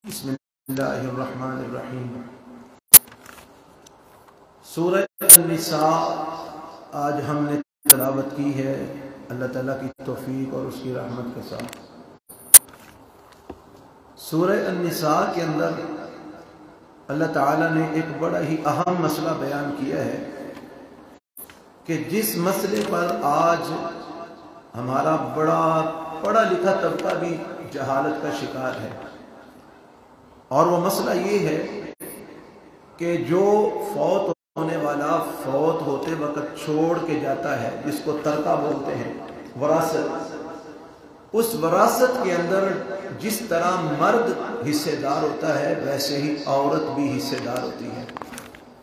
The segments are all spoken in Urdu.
بسم اللہ الرحمن الرحیم۔ سورہ النساء آج ہم نے تلاوت کی ہے اللہ تعالیٰ کی توفیق اور اس کی رحمت کے ساتھ۔ سورہ النساء کے اندر اللہ تعالیٰ نے ایک بڑا ہی اہم مسئلہ بیان کیا ہے کہ جس مسئلے پر آج ہمارا بڑا پڑھا لکھا طبقہ بھی جہالت کا شکار ہے، اور وہ مسئلہ یہ ہے کہ جو فوت ہونے والا فوت ہوتے وقت چھوڑ کے جاتا ہے، جس کو ترکہ بولتے ہیں، وراثت، اس وراثت کے اندر جس طرح مرد حصے دار ہوتا ہے ویسے ہی عورت بھی حصے دار ہوتی ہے۔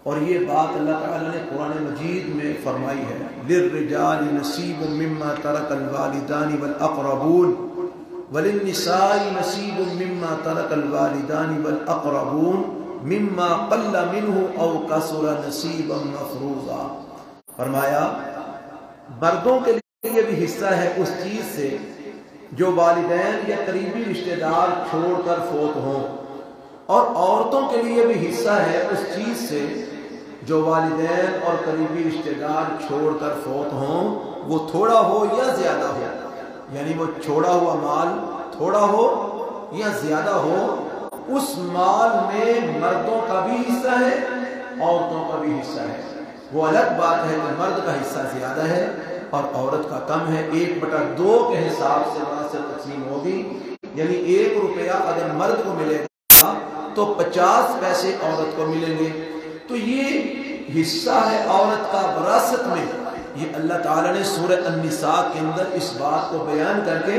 اور یہ بات اللہ تعالیٰ نے قرآن مجید میں فرمائی ہے، لِلرِّجَالِ نَصِيبٌ مِّمَّا تَرَكَ الْوَالِدَانِ وَالْأَقْرَبُونَ وَلِلنِّسَاءِ نَصِيبٌ مِّمَّا تَرَكَ الْوَالِدَانِ وَالْأَقْرَبُونَ مِمَّا قَلَّ مِنْهُ أَوْ كَثُرَ نَصِيبًا مَّفْرُوضًا۔ فرمایا مردوں کے لیے بھی حصہ ہے اس چیز سے جو والدین یا قریبی رشتہ دار چھوڑ کر فوت ہوں، اور عورتوں کے لیے بھی حصہ ہے اس چیز سے جو والدین اور قریبی رشتہ دار چھوڑ کر فوت ہوں، وہ تھوڑا ہو یا زیادہ ہو، یعنی وہ چھوڑا ہوا مال تھوڑا ہو یا زیادہ ہو، اس مال میں مردوں کا بھی حصہ ہے عورتوں کا بھی حصہ ہے۔ وہ الگ بات ہے کہ مرد کا حصہ زیادہ ہے اور عورت کا کم ہے۔ 1/2 کے حساب سے وراثت تقسیم ہوگی، یعنی 1 روپیہ اگر مرد کو ملے گا تو 50 پیسے عورت کو ملیں گے۔ تو یہ حصہ ہے عورت کا وراثت میں۔ یہ اللہ تعالیٰ نے سورہ النساء کے اندر اس بات کو بیان کر کے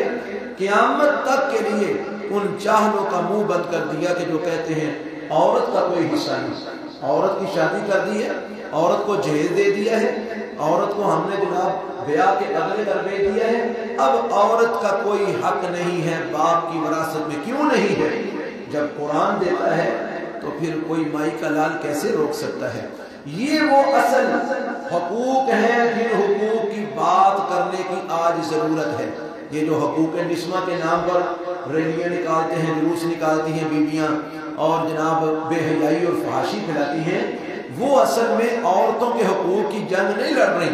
قیامت تک کے لیے ان چاہلوں کا منہ بند کر دیا کہ جو کہتے ہیں عورت کا کوئی حصہ نہیں، عورت کی شادی کر دی ہے، عورت کو جہیز دے دیا ہے، عورت کو ہم نے جناب بیاہ کے اگلے گھر بھیج دیا ہے، اب عورت کا کوئی حق نہیں ہے باپ کی وراثت میں۔ کیوں نہیں ہے؟ جب قرآن دیتا ہے تو پھر کوئی مائی کا لال کیسے روک سکتا ہے؟ یہ وہ اصل حقوق ہیں جن حقوق کی بات کرنے کی آج ضرورت ہے۔ یہ جو حقوق نسواں کے نام پر ریلیاں نکالتے ہیں، جلوس نکالتی ہیں بیویاں، اور جناب بے حیائی اور فحاشی پھیلاتی ہیں، وہ اصل میں عورتوں کے حقوق کی جنگ نہیں لڑ رہی،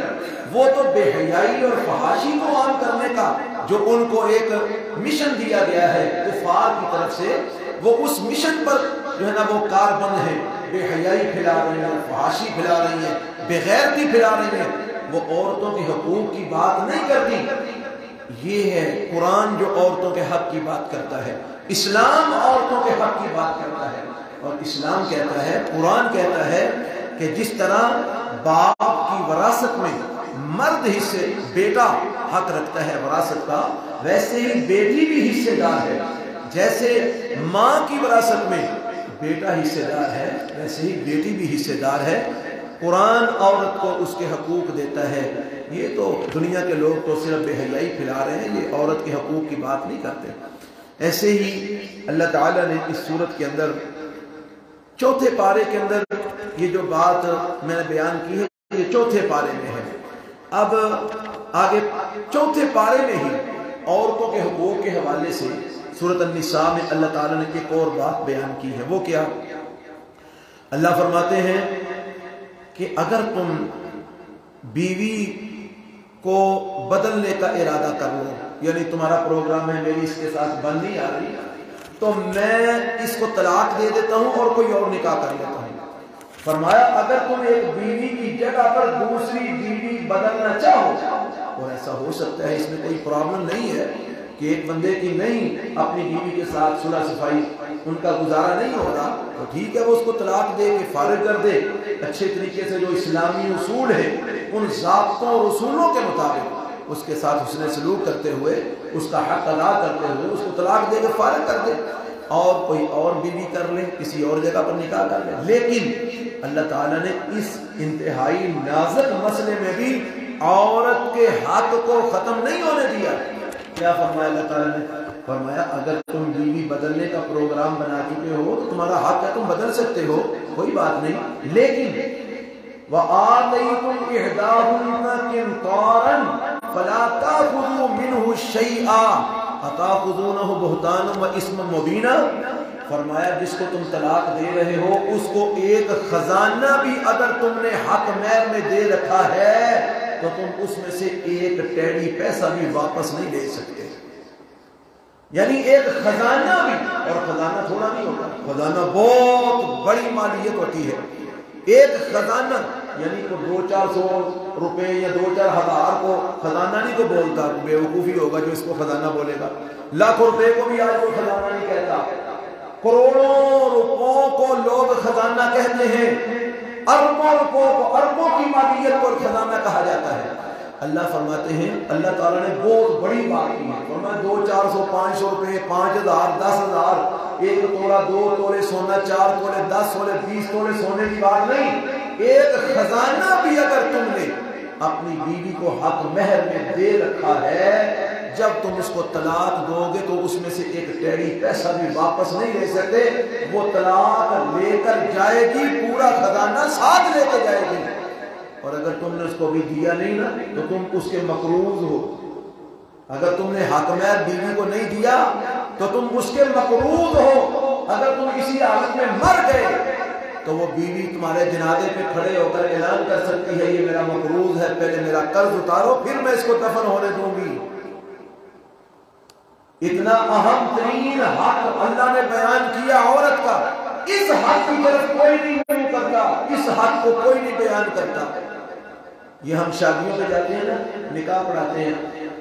وہ تو بے حیائی اور فحاشی کو عام کرنے کا جو ان کو ایک مشن دیا گیا ہے کفار کی طرف سے، وہ اس مشن پر جو ہے نا وہ کاربند ہے، بے حیائی پھیلا رہی ہیں، فحاشی پھیلا رہی ہیں، بے غیرتی پھیلا رہی ہیں، وہ عورتوں کے حقوق کی بات نہیں کرتی۔ یہ ہے قرآن جو عورتوں کے حق کی بات کرتا ہے، اسلام عورتوں کے حق کی بات کرتا ہے، اور اسلام کہتا ہے، قرآن کہتا ہے کہ جس طرح باپ کی وراثت میں مرد حصے، بیٹا حق رکھتا ہے وراثت کا، ویسے ہی بیٹی بھی حصے دار ہے۔ جیسے ماں کی وراثت میں بیٹا حصے دار ہے ویسے ہی بیٹی بھی حصے دار ہے۔ قرآن عورت کو اس کے حقوق دیتا ہے۔ یہ تو دنیا کے لوگ تو صرف بے حیائی پھیلا رہے ہیں، یہ عورت کے حقوق کی بات نہیں کرتے۔ ایسے ہی اللہ تعالیٰ نے اس سورت کے اندر 4 پارے کے اندر یہ جو بات میں نے بیان کی ہے، یہ 4 پارے میں ہے۔ اب آگے 4 پارے میں ہی عورتوں کے حقوق کے حوالے سے سورۃ النساء میں اللہ تعالیٰ نے ایک اور بات بیان کی ہے۔ وہ کیا؟ اللہ فرماتے ہیں کہ اگر تم بیوی کو بدلنے کا ارادہ کر لو، یعنی تمہارا پروگرام ہے میری اس کے ساتھ بن نہیں آ رہی تو میں اس کو طلاق دے دیتا ہوں اور کوئی اور نکاح کر لیتا ہوں۔ فرمایا اگر تم ایک بیوی کی جگہ پر دوسری بیوی بدلنا چاہو، اور ایسا ہو سکتا ہے، اس میں کوئی پرابلم نہیں ہے کہ ایک بندے کی نہیں اپنی بیوی کے ساتھ صلح صفائی ان کا گزارا نہیں ہو رہا، تو ٹھیک ہے وہ اس کو طلاق دے کے فارغ کر دے، اچھے طریقے سے جو اسلامی اصول ہے ان ضابطوں اور اصولوں کے مطابق اس کے ساتھ حسن سلوک کرتے ہوئے، اس کا حق ادا کرتے ہوئے اس کو طلاق دے کے فارغ کر دے، اور کوئی اور بیوی کر لے، کسی اور جگہ پر نکاح کر لے۔ لیکن اللہ تعالیٰ نے اس انتہائی نازک مسئلے میں بھی عورت کے حق کو ختم نہیں ہونے دیا۔ کیا فرمایا اللہ تعالیٰ نے؟ فرمایا اگر تم بیوی بدلنے کا پروگرام بنا چکے ہو تو تمہارا حق ہے، تم بدل سکتے ہو، کوئی بات نہیں، لیکن وَآتَيْتُمْ إِحْدَاهُنَّ قِنْطَارًا فَلَا تَأْخُذُوا مِنْهُ شَيْئًا أَتَأْخُذُونَهُ بُهْتَانًا وَإِثْمًا مُبِينًا۔ فرمایا جس کو تم طلاق دے رہے ہو اس کو ایک خزانہ بھی اگر تم نے حق مہر میں دے رکھا ہے تو تم اس میں سے ایک ٹیڑی پیسہ بھی واپس نہیں لے سکتے. یعنی ایک خزانہ بھی، اور خزانہ تھوڑا نہیں ہوتا، خزانہ بہت بڑی مالیت ہوتی ہے. ایک خزانہ یعنی کو 200-400 روپے یا 2-4 ہزار کو خزانہ نہیں کو بولتا، بے وقوفی ہوگا جو اس کو خزانہ بولے گا. لاکھوں روپے کو بھی آج کوئی خزانہ نہیں کہتا، کروڑوں روپوں کو لوگ خزانہ کہتے ہیں، اربوں روپوں کو، اربوں کی مالیت کو خزانہ کہا جاتا ہے. اللہ فرماتے ہیں اللہ تعالیٰ نے بہت بڑی بات کی ہے. فرمایا 200-400-500 روپے، 5000 10,000، 1 تولا 2 تولے سونا، 4 تولے 10 تولے 20 تولے سونے کی بات نہیں. ایک خزانہ بھی اگر تم نے اپنی بیوی کو حق مہر میں دے رکھا ہے، جب تم اس کو طلاق دو گے تو اس میں سے ایک ٹیڑی پیسہ بھی واپس نہیں لے سکتے. وہ طلاق لے کر جائے گی، پورا خزانہ ساتھ لے کے جائے گی. اور اگر تم نے اس کو بھی دیا نہیں نا تو تم اس کے مقروض ہو. اگر تم نے حق مہر بیوی کو نہیں دیا تو تم اس کے مقروض ہو. اگر تم اسی حالت میں مر گئے تو وہ بیوی تمہارے جنازے پہ کھڑے ہو کر اعلان کر سکتی ہے یہ میرا مقروض ہے، پہلے میرا قرض اتارو پھر میں اس کو دفن ہونے دوں گی. اتنا اہم ترین حق اللہ نے بیان کیا عورت کا. اس حق کی طرف کوئی نہیں کرتا، اس حق کو کوئی نہیں بیان کرتا. یہ ہم شادیوں پہ جاتے ہیں نا، نکاح پڑھاتے ہیں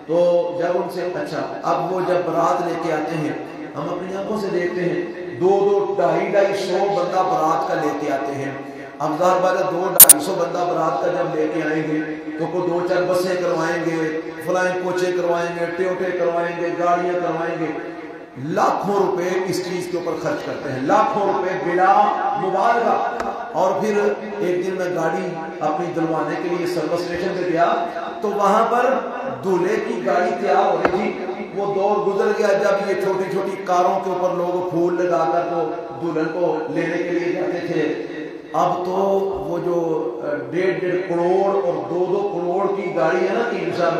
تو جب ان سے اچھا اب وہ جب برات لے کے آتے ہیں ہم اپنی آنکھوں سے دیکھتے ہیں 200-250 بندہ برات کا لے کے آتے ہیں. اب ظاہر بات ہے 200-250 بندہ برات کا جب لے کے آئیں گے تو کوئی 2-4 بسیں کروائیں گے، فلائیں کوچے کروائیں گے، ٹیوٹے کروائیں گے، گاڑیاں کروائیں گے. لاکھوں روپے اس چیز کے اوپر خرچ کرتے ہیں، لاکھوں روپے بلا مبالغہ. اور پھر ایک دن میں گاڑی اپنی دلوانے کے لیے سروس اسٹیشن پہ گیا تو وہاں پر دولہے کی گاڑی تیار ہو رہی تھی. وہ دور گزر گیا جب یہ چھوٹی چھوٹی کاروں کے اوپر لوگ پھول لگا کر تو دلہن کو لینے کے لیے جاتے تھے. اب تو وہ جو 1.5 کروڑ اور 2 کروڑ کی گاڑی ہے نا 3 سال،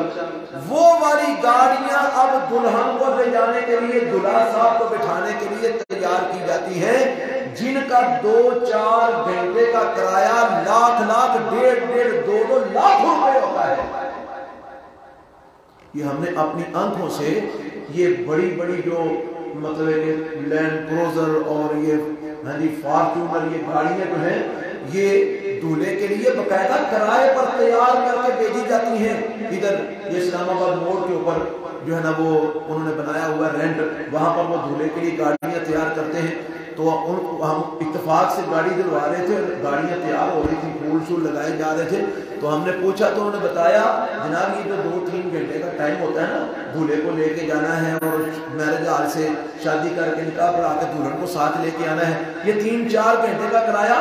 وہ والی گاڑیاں اب دلہن کو لے جانے کے لیے، دلہا صاحب کو بٹھانے کے لیے تیار کی جاتی ہیں، جن کا 2-4 گھنٹے کا کرایہ لاکھ 1.5-2 لاکھ روپے ہوتا ہے. یہ ہم نے اپنی آنکھوں سے یہ بڑی بڑی جو مطلب لینڈ کروزر اور یہ فارچونر یہ گاڑیاں جو ہیں یہ دولہے کے لیے باقاعدہ کرائے پر تیار کر کے بھیجی جاتی ہیں. ادھر یہ اسلام آباد موڑ کے اوپر جو ہے نا وہ انہوں نے بنایا ہوا رینٹ، وہاں پر وہ دولہے کے لیے گاڑیاں تیار کرتے ہیں. تو ہم اتفاق سے گاڑی دلوا رہے تھے، گاڑیاں تیار ہو رہی تھی، پھول شول لگائے جا رہے تھے. تو ہم نے پوچھا تو انہوں نے بتایا جناب یہ جو 2-3 گھنٹے کا ٹائم ہوتا ہے نا، دولہے کو لے کے جانا ہے اور میرج ہال سے شادی کر کے نکاح پڑھا کے دلہن کو ساتھ لے کے آنا ہے، یہ 3-4 گھنٹے کا کرایہ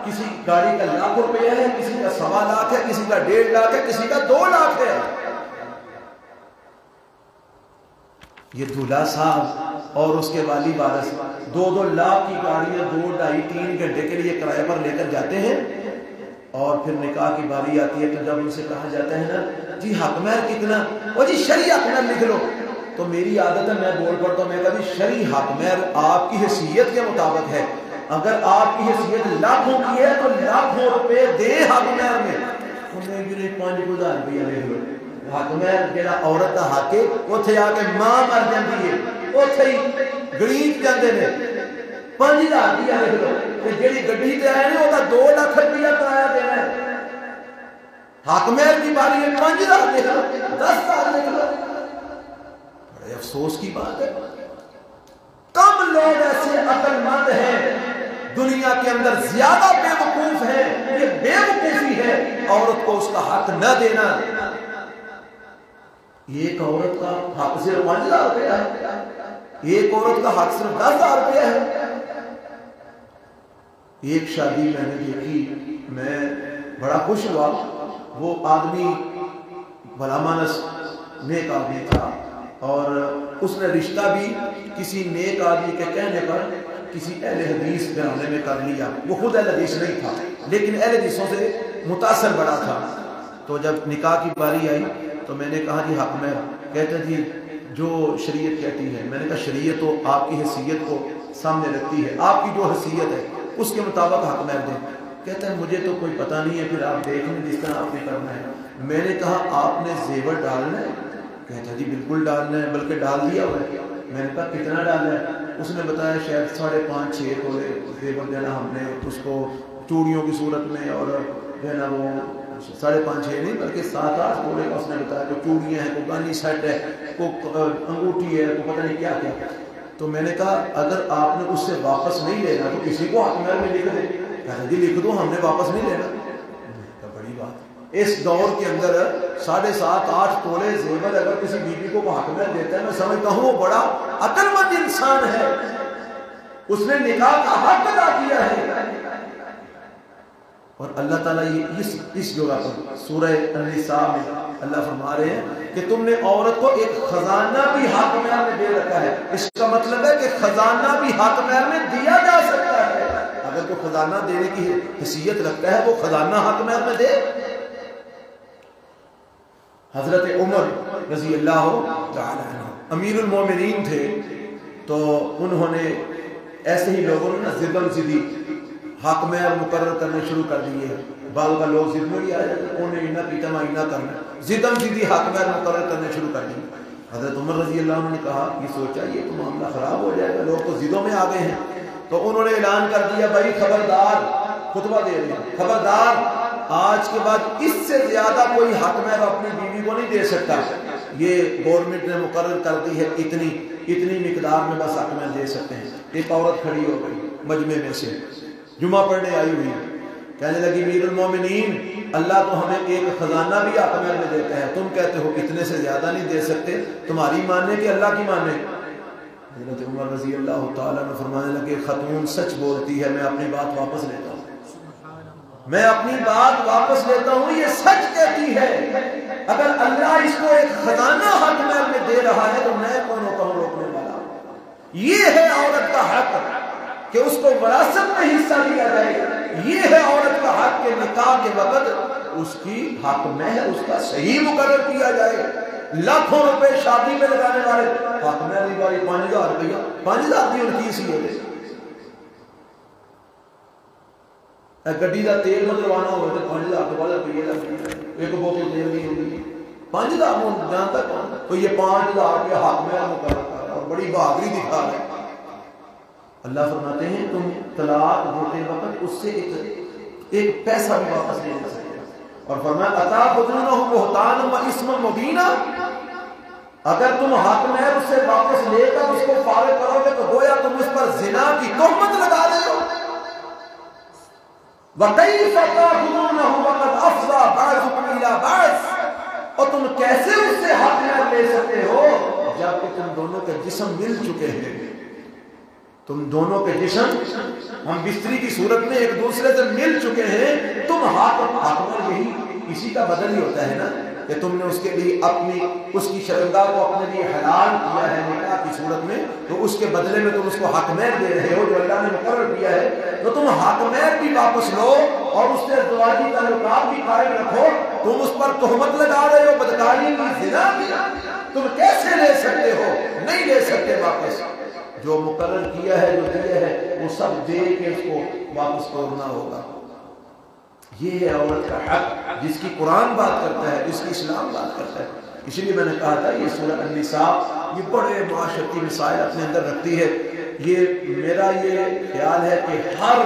کسی گاڑی کا 1 لاکھ روپے ہے، کسی کا 1.25 لاکھ ہے، کسی کا 1.5 لاکھ ہے، کسی کا 2 لاکھ ہے. یہ دولہا صاحب اور اس کے والی وارث 2-2 لاکھ کی گاڑیاں 2-2.5-3 گھنٹے کے لیے کرایہ پر لے کر جاتے ہیں. اور پھر نکاح کی باری آتی ہے تو جب ان سے کہا جاتا ہے نا جی حق مہر کتنا، وہ جی شرعی حق مہر لکھ لو. تو میری عادت ہے میں بول پڑتا ہوں، میں کہا جی شرعی حق مہر آپ کی حیثیت کے مطابق ہے. اگر آپ کی حیثیت لاکھوں کی ہے تو لاکھوں روپے دیں حق مہر میں. انہیں بھی 5,000 روپیہ لے لو. حق مہر جہاں عورت کا حق ہے اتنے آ کے ماں مر جاتی ہے، اتنے ہی گریب جاتے ہیں. 5,000 روپیہ لکھ لو، جیڑی گڈی تے آئے نا وہ 2 لاکھ روپیہ کرایہ دینا ہے. حق مہر کی باری ہے 5,000 لکھ لو، 10,000 لکھ لو. بڑے افسوس کی بات ہے کم لوگ ایسے عقل مند ہیں دنیا کے اندر، زیادہ بے وقوف ہیں. یہ بے وقوفی ہے عورت کو اس کا حق نہ دینا. ایک عورت کا حق صرف 5,000 روپیہ ہے، ایک عورت کا حق صرف 10,000 روپیہ ہے. ایک شادی میں نے دیکھی، میں بڑا خوش ہوا. وہ آدمی بھلا مانس نیک آدمی تھا اور اس نے رشتہ بھی کسی نیک آدمی کے کہنے پر کسی اہل حدیث گھرانے میں کر لیا. وہ خود اہل حدیث نہیں تھا لیکن اہل حدیثوں سے متاثر بڑا تھا. تو جب نکاح کی باری آئی تو میں نے کہا جی حق میں، کہتے تھے جو شریعت کہتی ہے. میں نے کہا شریعت تو آپ کی حیثیت کو سامنے رکھتی ہے، آپ کی جو حیثیت ہے اس کے مطابق حق مہر دیں۔ کہتا ہے مجھے تو کوئی پتہ نہیں ہے، پھر آپ دیکھ لیں جس طرح آپ نے کرنا ہے۔ میں نے کہا آپ نے زیور ڈالنا ہے؟ کہتا جی بالکل ڈالنا ہے، بلکہ ڈال دیا ہوا ہے۔ میں نے کہا کتنا ڈالنا ہے؟ اس نے بتایا شاید 5.5-6 تولے زیور جو ہے نا ہم نے اس کو چوڑیوں کی صورت میں، اور جو ہے نا وہ 5.5-6 نہیں بلکہ 7-8 تولے کا اس نے بتایا، کوئی چوڑیاں ہیں، کوئی گانی سیٹ ہے، کوئی انگوٹھی ہے، کوئی پتہ نہیں کیا کیا۔ تو میں نے کہا اگر آپ نے اس سے واپس نہیں لینا تو کسی کو حق مہر میں لکھ دے۔ کہا جی لکھ دو، ہم نے واپس نہیں لینا۔ بڑی بات، اس دور کے اندر 7.5-8 تولے زیور اگر کسی بیوی کو وہ حق مہر دیتا ہے، میں سمجھتا ہوں وہ بڑا عقل مند انسان ہے، اس نے نکاح کا حق ادا کیا ہے۔ اور اللہ تعالیٰ اس جگہ پر سورہ النساء میں اللہ فرما رہے ہیں کہ تم نے عورت کو ایک خزانہ بھی حق مہر میں دے رکھا ہے۔ اس کا مطلب ہے کہ خزانہ بھی حق مہر میں دیا جا سکتا ہے۔ اگر کوئی خزانہ دینے کی حیثیت رکھتا ہے وہ خزانہ حق مہر میں دے۔ حضرت عمر رضی اللہ تعالی عنہ امیر المومنین تھے، تو انہوں نے ایسے ہی لوگوں نے زدم زدی حق مہر مقرر کرنے شروع کر دیے۔ بعض کا لوگ ضد میں بھی آ جاتے، انہیں اینا پیتا مائنا کرنا، زدم زدی حق مہر مقرر کرنے شروع کر دیے۔ حضرت عمر رضی اللہ عنہ نے کہا، یہ سوچا یہ تو معاملہ خراب ہو جائے گا، لوگ تو ضدوں میں آ گئے ہیں۔ تو انہوں نے اعلان کر دیا بھائی خبردار، خطبہ دے دیا، خبردار آج کے بعد اس سے زیادہ کوئی حق مہر اپنی بیوی کو نہیں دے سکتا۔ یہ گورنمنٹ نے مقرر کر دی ہے، اتنی مقدار میں بس حق مہر دے سکتے ہیں۔ ایک عورت کھڑی ہو گئی مجمع میں سے، جمعہ پڑھنے آئی ہوئی، کہنے لگی امیر المومنین اللہ تو ہمیں ایک خزانہ بھی حق مہر میں دیتا ہے، تم کہتے ہو اتنے سے زیادہ نہیں دے سکتے، تمہاری ماننے کہ اللہ کی ماننے؟ حضرت عمر رضی اللہ تعالیٰ نے فرمانے لگے خاتون سچ بولتی ہے، میں اپنی بات واپس لیتا ہوں، میں اپنی بات واپس لیتا ہوں، یہ سچ کہتی ہے۔ اگر اللہ اس کو ایک خزانہ حق مہر میں دے رہا ہے تو میں کون ہوتا ہوں روکنے والا؟ یہ ہے عورت کا حق کہ اس کو وراثت میں حصہ دیا جائے، یہ ہے عورت کا حق کہ نکاح کے وقت اس کی حق مہر اس کا صحیح مقرر کیا جائے۔ لاکھوں روپے شادی میں لگانے والے حق مہر دی باری 5,000 روپیہ، 5,000 دی ان کی سی ہوتے، گڈی کا تیل بدلوانا ہو تو 5,000 کے بعد روپیے لگتے، ایک بوتل تیل نہیں ہوگی 5,000 جانتا کون؟ تو یہ 5,000 کے حق مہر مقرر کر رہا ہے اور بڑی بہادری دکھا رہا ہے۔ اللہ فرماتے ہیں تم طلاق دیتے وقت اس سے ایک پیسہ بھی واپس نہیں لے سکتے، اور فرمایا اتاخذونہ بہتانا و اثما مبینا، اگر تم حق مہر اس سے واپس لے کر اس کو فارغ کرو گے تو گویا تم اس پر زنا کی تہمت لگا رہے ہو۔ وَكَيْفَ تَأْخُذُونَهُ وَقَدْ أَفْضَىٰ بَعْضُكُمْ إِلَىٰ بَعْضٍ، اور تم کیسے اس سے حق مہر لے سکتے ہو جبکہ تم دونوں کے جسم مل چکے ہیں، تم دونوں کے جسم ہم بستری کی صورت میں ایک دوسرے سے مل چکے ہیں، تم حق مہر یہی اسی کا بدل ہی ہوتا ہے نا کہ تم نے اس کے لیے اس کی شرمگاہ کو اپنے لیے حلال کیا ہے نکاح کی صورت میں، تو اس کے بدلے میں تم اس کو حق مہر دے رہے ہو جو اللہ نے مقرر کیا ہے، تو تم حق مہر بھی واپس لو اور اس سے ازدواجی تعلقات بھی قائم رکھو۔ تم اس پر تہمت لگا رہے ہو بدکاری کی، زنا کی، تم کیسے لے سکتے ہو؟ نہیں لے سکتے واپس۔ جو مقرر کیا ہے جو دیا ہے وہ سب دے کے اس کو واپس توڑنا ہوگا۔ یہ ہے عورت کا حق جس کی قرآن بات کرتا ہے، جس کی اسلام بات کرتا ہے۔ اسی لیے میں نے کہا تھا یہ سورہ النساء یہ بڑے معاشرتی مسائل اپنے اندر رکھتی ہے۔ یہ میرا یہ خیال ہے کہ ہر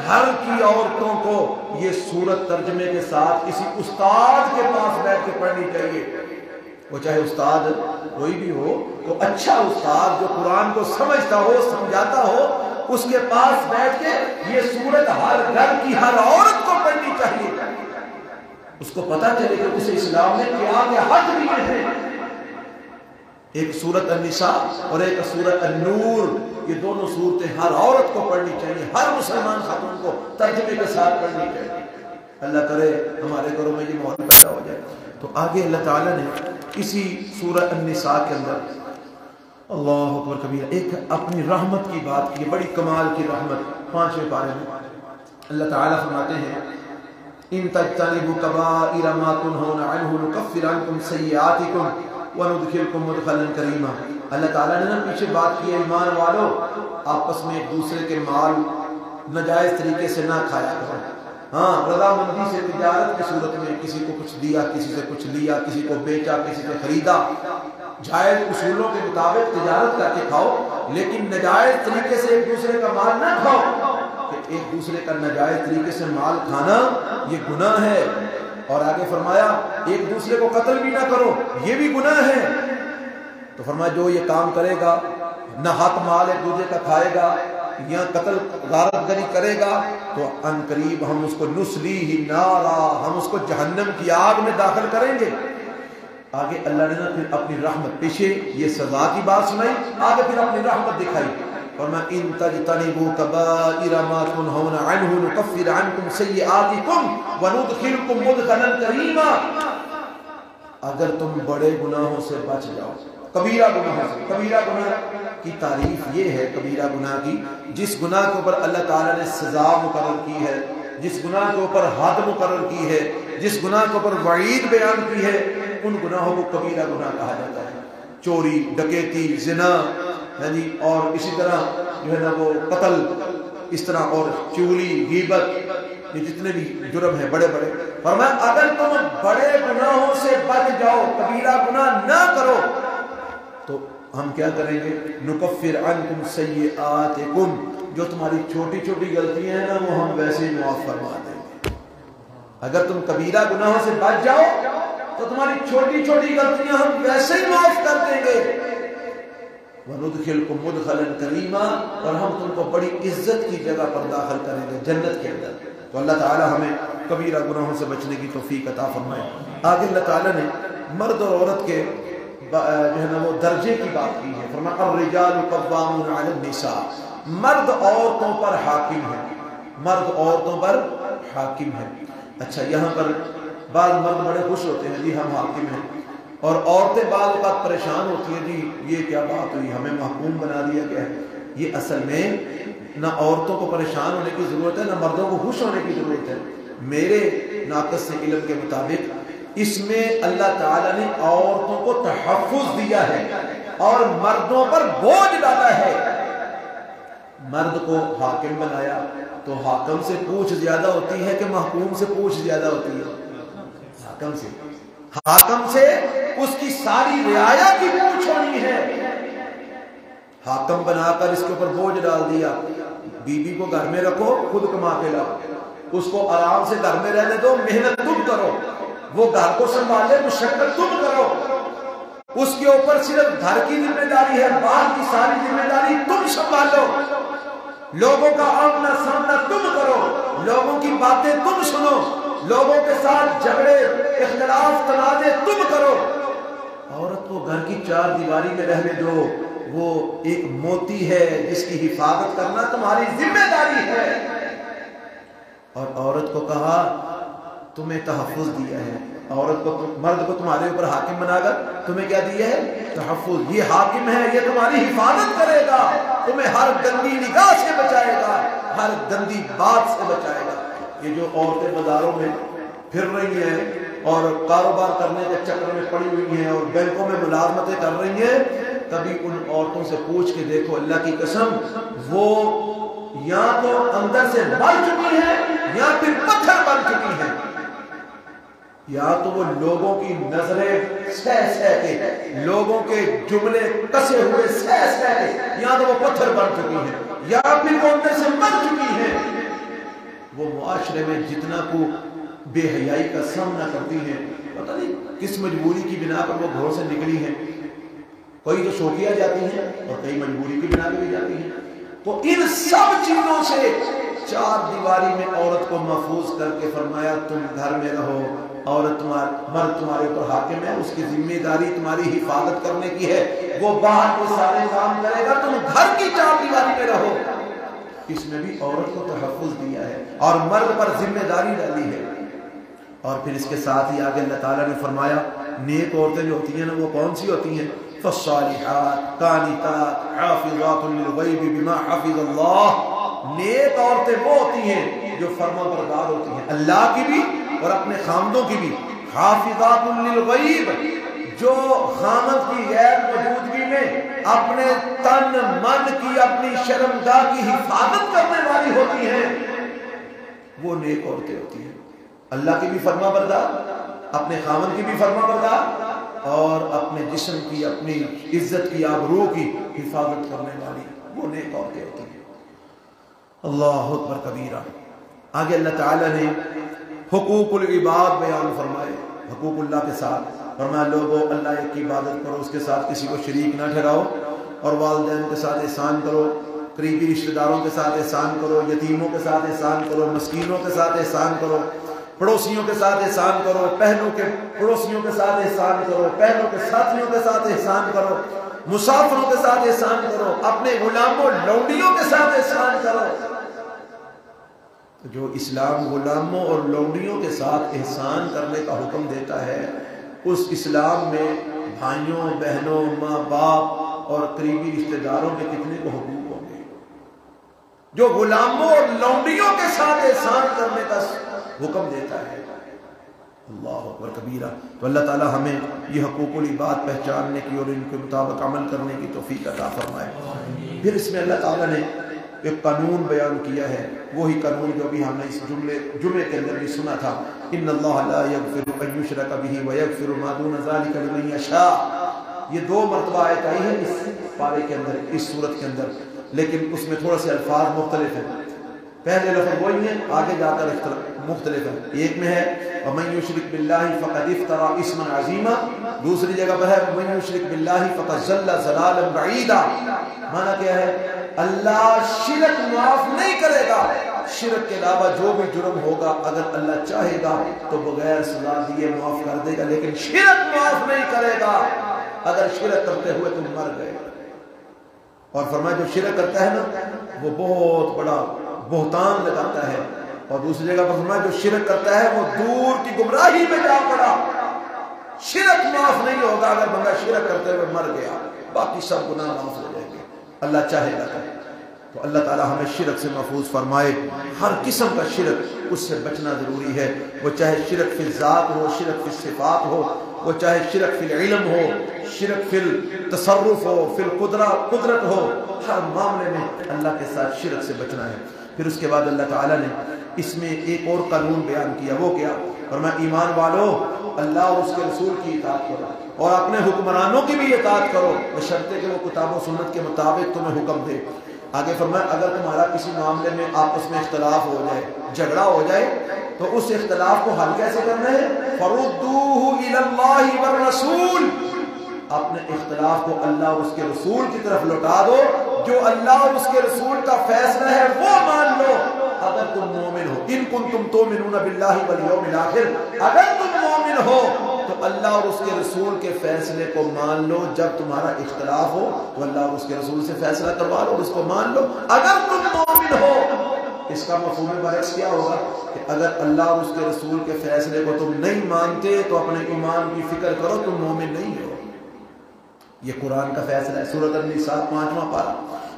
گھر کی عورتوں کو یہ سورت ترجمے کے ساتھ کسی استاد کے پاس بیٹھ کے پڑھنی چاہیے، وہ چاہے استاد کوئی بھی ہو، تو اچھا استاد جو قرآن کو سمجھتا ہو سمجھاتا ہو، اس کے پاس بیٹھ کے یہ سورت ہر گھر کی ہر عورت کو پڑھنی چاہیے، اس کو پتہ چلے کہ اسے اسلام نے کیا کیا حق دیے ہیں۔ ایک سورت النساء اور ایک سورت النور، یہ دونوں صورتیں ہر عورت کو پڑھنی چاہیے، ہر مسلمان خاتون کو ترجمے کے ساتھ پڑھنی چاہیے۔ اللہ کرے ہمارے گھروں میں یہ ماحول پیدا ہو جائے۔ تو آگے اللہ تعالیٰ نے اسی سورہ النساء کے اندر اللہ اکبر کبیرہ ایک اپنی رحمت کی بات کی، بڑی کمال کی رحمت۔ 5ویں پارے میں اللہ تعالیٰ فرماتے ہیں ان تجتنبوا کبائر ما تنہون عنہ نکفر عنکم سیئاتکم وندخلکم مدخلا کریما۔ اللہ تعالیٰ نے نا پیچھے بات کی ہے ایمان والو آپس میں ایک دوسرے کے مال ناجائز طریقے سے نہ کھایا کرو. ہاں رضامندی سے تجارت کی صورت میں کسی کو کچھ دیا, کسی سے کچھ لیا, کسی کو بیچا, کسی سے خریدا, جائز اصولوں کے مطابق تجارت کر کے کھاؤ, لیکن ناجائز طریقے سے ایک دوسرے کا مال نہ کھاؤ. کہ ایک دوسرے کا ناجائز طریقے سے مال کھانا یہ گناہ ہے. اور آگے فرمایا ایک دوسرے کو قتل بھی نہ کرو, یہ بھی گناہ ہے. تو فرمایا جو یہ کام کرے گا, نہ حق مال ایک دوسرے کا کھائے گا یا قتل غارت گری کرے گا, تو ان قریب ہم اس کو نسلیہ نارا, ہم اس کو جہنم کی آگ میں داخل کریں گے. آگے اللہ نے نا پھر اپنی رحمت, پیچھے یہ سزا کی بات سنائی, آگے پھر اپنی رحمت دکھائی. فرمایا ان تجتنبوا کبائر ما تنهون عنه نكفر عنكم سیئاتکم وندخلکم مدخلا کریما. اگر تم بڑے گناہوں سے بچ جاؤ, کبیرہ گناہوں سے, کبیرہ گناہ کی تعریف یہ ہے کبیرہ گناہ کی جس گناہ کے اوپر اللہ تعالیٰ نے سزا مقرر کی ہے, جس گناہ کے اوپر حد مقرر کی ہے, جس گناہ کے اوپر وعید بیان کی ہے, ان گناہوں کو کبیرہ گناہ کہا جاتا ہے. چوری, ڈکیتی, زنا, اور اسی طرح جو ہے نا وہ قتل, اس طرح اور چغلی, غیبت, یہ جتنے بھی جرم ہیں بڑے بڑے. فرمایا اگر تم بڑے گناہوں سے بچ جاؤ, کبیرہ گناہ نہ کرو, تو ہم کیا کریں گے, نکفر عنکم سیئاتکم, جو تمہاری چھوٹی چھوٹی غلطیاں ہیں نا وہ ہم ویسے ہی معاف فرما دیں گے. اگر تم کبیرہ گناہوں سے بچ جاؤ تو تمہاری چھوٹی چھوٹی غلطیاں ہم ویسے ہی معاف کر دیں گے. وندخلکم مدخلا کریما, اور ہم تم کو بڑی عزت کی جگہ پر داخل کریں گے, جنت کے اندر. تو اللہ تعالی ہمیں کبیرہ گناہوں سے بچنے کی توفیق عطا فرمائے. آگے اللہ تعالی نے مرد اور عورت کے جو ہے نا وہ درجے کی بات کی ہے. فرمایا الرجال قوامون علی النساء, مرد عورتوں پر حاکم ہے, مرد عورتوں پر حاکم ہے. اچھا یہاں پر بعض مرد بڑے خوش ہوتے ہیں جی ہم حاکم ہیں, اور عورتیں بعض اوقات پریشان ہوتی ہیں جی یہ کیا بات ہوئی, ہمیں محکوم بنا دیا گیا ہے. یہ اصل میں نہ عورتوں کو پریشان ہونے کی ضرورت ہے نہ مردوں کو خوش ہونے کی ضرورت ہے. میرے ناقص سے علم کے مطابق اس میں اللہ تعالیٰ نے عورتوں کو تحفظ دیا ہے اور مردوں پر بوجھ ڈالا ہے. مرد کو حاکم بنایا تو حاکم سے پوچھ زیادہ ہوتی ہے کہ محکوم سے پوچھ زیادہ ہوتی ہے؟ حاکم سے. حاکم سے اس کی ساری رعایا کی پوچھ ہونی ہے. حاکم بنا کر اس کے اوپر بوجھ ڈال دیا, بیوی کو گھر میں رکھو, خود کما کے لاؤ, اس کو آرام سے گھر میں رہنے دو, محنت تم کرو, وہ گھر کو سنبھالے, مشقت تم کرو, اس کے اوپر صرف گھر کی ذمہ داری ہے, باہر کی ساری ذمہ داری تم سنبھالو, لوگوں کا آمنا سامنا تم کرو, لوگوں کی باتیں تم سنو, لوگوں کے ساتھ جھگڑے اختلاف تنازع تم کرو. عورت کو گھر کی چار دیواری میں رہنے دو, وہ ایک موتی ہے جس کی حفاظت کرنا تمہاری ذمہ داری ہے. اور عورت کو کہا تمہیں تحفظ دیا ہے, عورت کو مرد کو تمہارے اوپر حاکم بنا کر تمہیں کیا دیا ہے؟ تحفظ. یہ حاکم ہے, یہ تمہاری حفاظت کرے گا, تمہیں ہر گندی نگاہ سے بچائے گا, ہر گندی بات سے بچائے گا. یہ جو عورتیں بازاروں میں پھر رہی ہیں اور کاروبار کرنے کے چکر میں پڑی ہوئی ہیں اور بینکوں میں ملازمتیں کر رہی ہیں, کبھی ان عورتوں سے پوچھ کے دیکھو, اللہ کی قسم وہ یا تو اندر سے مر چکی ہیں یا پھر پتھر بن چکی ہیں, یا تو وہ لوگوں کی نظریں سہ سہ کے, لوگوں کے جملے کسے ہوئے سہ سہ کے, یا تو وہ پتھر بن چکی ہیں یا پھر وہ اندر سے مر چکی ہیں. وہ معاشرے میں جتنا کو بے حیائی کا سامنا کرتی ہیں, پتہ نہیں کس مجبوری کی بنا پر وہ گھروں سے نکلی ہیں. کوئی تو شوقیہ جاتی ہیں اور کئی مجبوری کی بنا پر بھی جاتی ہیں. تو ان سب چیزوں سے چار دیواری میں عورت کو محفوظ کر کے فرمایا تم گھر میں رہو, عورت مرد تمہارے اوپر حاکم ہے, اس کی ذمہ داری تمہاری حفاظت کرنے کی ہے, وہ باہر کے سارے کام کرے گا, تم گھر کی چار دیواری میں رہو. اس میں بھی عورت کو تحفظ دیا ہے اور مرد پر ذمہ داری ڈالی ہے. اور پھر اس کے ساتھ ہی آگے اللہ تعالیٰ نے فرمایا نیک عورتیں جو ہوتی ہیں نا وہ کون سی ہوتی ہیں؟ فالصالحات قانتات حافظات للغیب بما حفظ اللہ. نیک عورتیں وہ ہوتی ہیں جو فرما بردار ہوتی ہیں, اللہ کی بھی اور اپنے خامدوں کی بھی. حافظات للغیب, جو خامد کی غیر موجودگی میں اپنے تن من کی اپنی شرمگاہ کی حفاظت کرنے والی ہوتی ہیں وہ نیک عورتیں ہوتی ہیں. اللہ کی بھی فرما بردار، اپنے خاوند کی بھی فرما بردار اور اپنے جسم کی اپنی عزت کی آبرو کی حفاظت کرنے والی وہ نیک عورتیں ہوتی ہیں. اللہ اکبر کبیرہ. آگے اللہ تعالیٰ نے حقوق العباد بیان فرمائے. حقوق اللہ کے ساتھ فرمایا لوگوں اللہ ایک کی عبادت کرو، اس کے ساتھ کسی کو شریک نہ ٹھہراؤ، اور والدین کے ساتھ احسان کرو، قریبی رشتہ داروں کے ساتھ احسان کرو، یتیموں کے ساتھ احسان کرو، مسکینوں کے ساتھ احسان کرو، پڑوسیوں کے ساتھ احسان کرو، پہلوں کے پڑوسیوں کے ساتھ احسان کرو، پہلوں کے ساتھیوں کے ساتھ احسان کرو، مسافروں کے ساتھ احسان کرو، اپنے غلاموں لونڈیوں کے ساتھ احسان کرو. جو اسلام غلاموں اور لونڈیوں کے ساتھ احسان کرنے کا حکم دیتا ہے، اس اسلام میں بھائیوں بہنوں ماں باپ اور قریبی رشتہ داروں کے کتنے کو حقوق ہوں گے. جو غلاموں اور لونڈیوں کے ساتھ احسان کرنے کا حکم دیتا ہے. اللہ اکبر کبیرہ. تو اللہ تعالی ہمیں یہ حقوق العباد پہچاننے کی اور ان کے مطابق عمل کرنے کی توفیق عطا فرمائے. پھر اس میں اللہ تعالیٰ نے ایک قانون بیان کیا ہے، وہی قانون جو بھی ہم نے اس جمعے کے اندر بھی سنا تھا. ان اللہ لا یغفر ان یشرک بہ ویغفر ما دون ذلک لمن یشاء. یہ 2 مرتبہ آیت آئی ہے اس پارے کے اندر، اس سورت کے اندر، لیکن اس میں تھوڑا سے الفاظ مختلف ہیں. پہلے لفظ وہی ہے، آگے جا کر مختلف ہے. ایک میں ہے وَمَن يُشْرِكْ بِاللَّهِ فَقَدِ افْتَرَىٰ إِثْمًا عَظِيمًا، دوسری جگہ پر ہے وَمَن يُشْرِكْ بِاللَّهِ فَقَدْ ضَلَّ ضَلَالًا بَعِيدًا. معنی کیا ہے؟ اللہ شرک معاف نہیں کرے گا. شرک کے علاوہ جو بھی جرم ہوگا اگر اللہ چاہے گا تو بغیر سزا دیے معاف کر دے گا، لیکن شرک معاف نہیں کرے گا. اگر شرک کرتے ہوئے تم مر گئے، اور فرمایا جو شرک کرتا ہے نا وہ بہت بڑا بہتان لگاتا ہے، اور دوسری جگہ پر فرمایا جو شرک کرتا ہے وہ دور کی گمراہی میں جا پڑا. شرک معاف نہیں ہوگا اگر بندہ شرک کرتے ہوئے مر گیا، باقی سب گناہ معاف ہو جائیں گے اللہ چاہے گا. تو اللہ تعالی ہمیں شرک سے محفوظ فرمائے. ہر قسم کا شرک اس سے بچنا ضروری ہے، وہ چاہے شرک فی الذات ہو، شرک فی الصفات ہو، وہ چاہے شرک فی العلم ہو، شرک فی التصرف ہو، فی القدرت ہو. ہر معاملے میں اللہ کے ساتھ شرک سے بچنا ہے. پھر اس کے بعد اللہ تعالیٰ نے اس میں ایک اور قانون بیان کیا. وہ کیا؟ فرمایا ایمان والو اللہ اور اس کے رسول کی اطاعت کرو اور اپنے حکمرانوں کی بھی اطاعت کرو بشرطے کہ وہ کتاب و سنت کے مطابق تمہیں حکم دے. آگے فرمایا اگر تمہارا کسی معاملے میں آپس میں اختلاف ہو جائے، جھگڑا ہو جائے، تو اس اختلاف کو حل کیسے کرنا ہے؟ فَرُدُّوهُ إِلَى اللَّهِ وَالرَّسُولِ. اپنے اختلاف کو اللہ اور اس کے رسول کی طرف لوٹا دو. جو اللہ اور اس کے رسول کا فیصلہ ہے وہ مان لو. اگر تم مومن ہو، ان کنتم تؤمنون باللہ والیوم الآخر، اگر تم مومن ہو تو اللہ اور اس کے رسول کے فیصلے کو مان لو. جب تمہارا اختلاف ہو تو اللہ اور اس کے رسول سے فیصلہ کروا لو اور اس کو مان لو اگر تم مومن ہو. اس کا مفہوم برعکس کیا ہوگا کہ اگر اللہ اور اس کے رسول کے فیصلے کو تم نہیں مانتے تو اپنے ایمان کی فکر کرو، تم مومن نہیں ہو. یہ قرآن کا فیصلہ ہے. سورۃ النساء 5واں پارہ.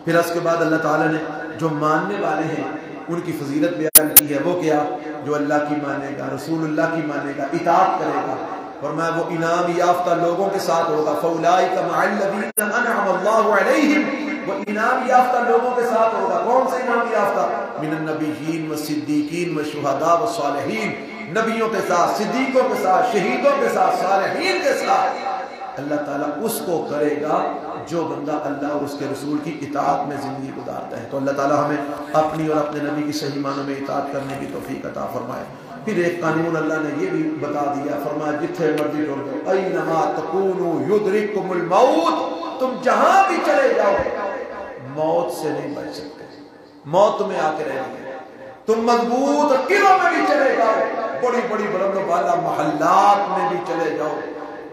پھر اس کے بعد اللہ تعالیٰ نے جو ماننے والے ہیں ان کی فضیلت بیان کی ہے. وہ کیا؟ جو اللہ کی مانے گا، رسول اللہ کی مانے گا، اطاعت کرے گا. فرمایا وہ انعام یافتہ لوگوں کے ساتھ ہوگا. فَأُولَٰئِكَ مَعَ الَّذِينَ أَنْعَمَ اللَّهُ عَلَيْهِمْ. وہ انعام یافتہ لوگوں کے ساتھ ہوگا. کون سے انعام یافتہ؟ من النبیین والصدیقین والشہداء والصالحین. نبیوں کے ساتھ، صدیقوں کے ساتھ، شہیدوں کے ساتھ، صالحین کے ساتھ. اللہ تعالیٰ اس کو کرے گا جو بندہ اللہ اور اس کے رسول کی اطاعت میں زندگی گزارتا ہے. تو اللہ تعالیٰ ہمیں اپنی اور اپنے نبی کی صحیح معنوں میں اطاعت کرنے کی توفیق عطا فرمائے. پھر ایک قانون اللہ نے یہ بھی بتا دیا. فرمایا جتھے مرضی ڈول جاؤ، اینما تکونوا یدرککم الموت. تم جہاں بھی چلے جاؤ موت سے نہیں بچ سکتے. موت تمہیں آ کے رہنی ہے. تم مضبوط قلعوں میں بھی چلے جاؤ، بڑی بڑی بلند و بالا محلات میں بھی چلے جاؤ،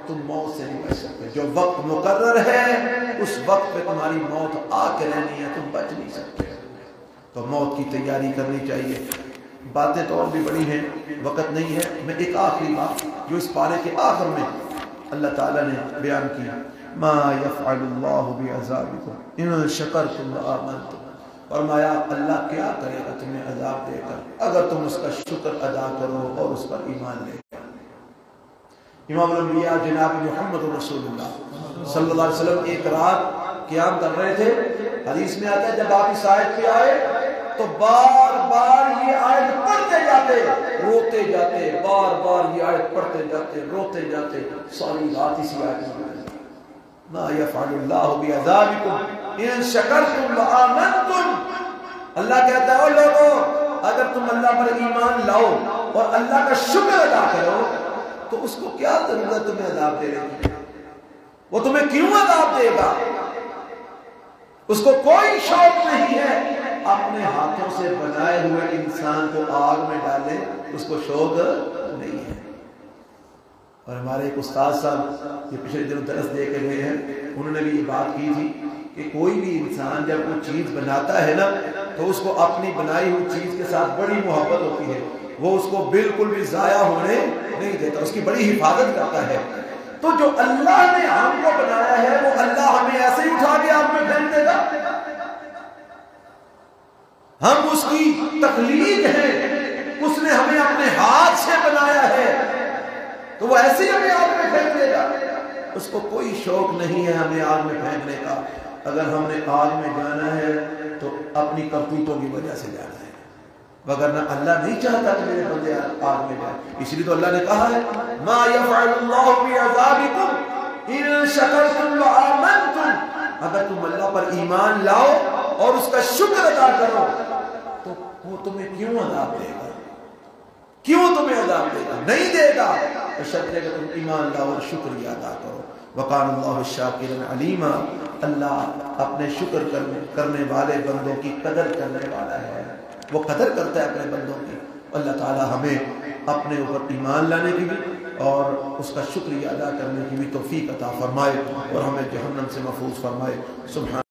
تم موت سے نہیں بچ سکتے. جو وقت مقرر ہے اس وقت پہ تمہاری موت آ کے رہنی ہے، تم بچ نہیں سکتے. تو موت کی تیاری کرنی چاہیے. باتیں تو اور بھی بڑی ہیں، وقت نہیں ہے. میں ایک آخری بات جو اس پارے کے آخر میں اللہ تعالیٰ نے بیان کی، ما یفعل اللہ بعذابکم ان شکرتم وآمنتم. فرمایا اللہ کیا کرے گا تمہیں عذاب دے کر اگر تم اس کا شکر ادا کرو اور اس پر ایمان لے. امام الانبیاء جناب محمد رسول اللہ صلی اللہ علیہ وسلم ایک رات قیام کر رہے تھے. حدیث میں آتا ہے جب آپ اس آیت پہ آئے تو بار بار یہ آیت پڑھتے جاتے روتے جاتے, بار بار یہ آیت پڑھتے جاتے روتے جاتے, ساری رات اسی آیت میں ما یفعل اللہ بعذابکم ان شکرتم وآمنتم. اللہ کہتا ہے او لوگوں اگر تم اللہ پر ایمان لاؤ اور اللہ کا شکر ادا کرو تو اس کو کیا ضرورت تمہیں عذاب دے رہی ہے, وہ تمہیں کیوں عذاب دے گا. اس کو کوئی شوق نہیں ہے اپنے ہاتھوں سے بنائے ہوئے انسان کو آگ میں ڈالے, اس کو شوق نہیں ہے. اور ہمارے ایک استاد صاحب یہ پچھلے دنوں درس دے کے گئے ہیں, انہوں نے بھی یہ بات کی تھی کہ کوئی بھی انسان جب کوئی چیز بناتا ہے نا تو اس کو اپنی بنائی ہوئی چیز کے ساتھ بڑی محبت ہوتی ہے, وہ اس کو بالکل بھی ضائع ہونے نہیں دیتا, اس کی بڑی حفاظت کرتا ہے. تو جو اللہ نے ہم کو بنایا ہے وہ اللہ ہمیں ایسے ہی اٹھا کے آگ میں پھینک دے گا. ہم اس کی تخلیق ہیں, اس نے ہمیں اپنے ہاتھ سے بنایا ہے تو وہ ایسے ہی ہمیں آگ میں پھینک دے گا. اس کو کوئی شوق نہیں ہے ہمیں آگ میں پھینکنے کا. اگر ہم نے آگ میں جانا ہے تو اپنی کرتوتوں کی وجہ سے جانا ہے, وگرنہ اللہ نہیں چاہتا کہ میرے بندے آگ میں جائیں. اس لیے تو اللہ نے کہا ہے ما یفعل اللہ بعذابکم ان شکرتم وآمنتم. اگر تم اللہ پر ایمان لاؤ اور اس کا شکر ادا کرو تو وہ تمہیں کیوں عذاب دے گا, کیوں تمہیں عذاب دے گا, نہیں دے گا بشرطے کہ تم ایمان لاؤ اور شکریہ ادا کرو. وقال اللہ الشاکرا علیما. اللہ اپنے شکر کرنے والے بندوں کی قدر کرنے والا ہے, وہ قدر کرتا ہے اپنے بندوں کی. اللہ تعالی ہمیں اپنے اوپر ایمان لانے کی بھی اور اس کا شکریہ ادا کرنے کی بھی توفیق عطا فرمائے اور ہمیں جہنم سے محفوظ فرمائے. سبحان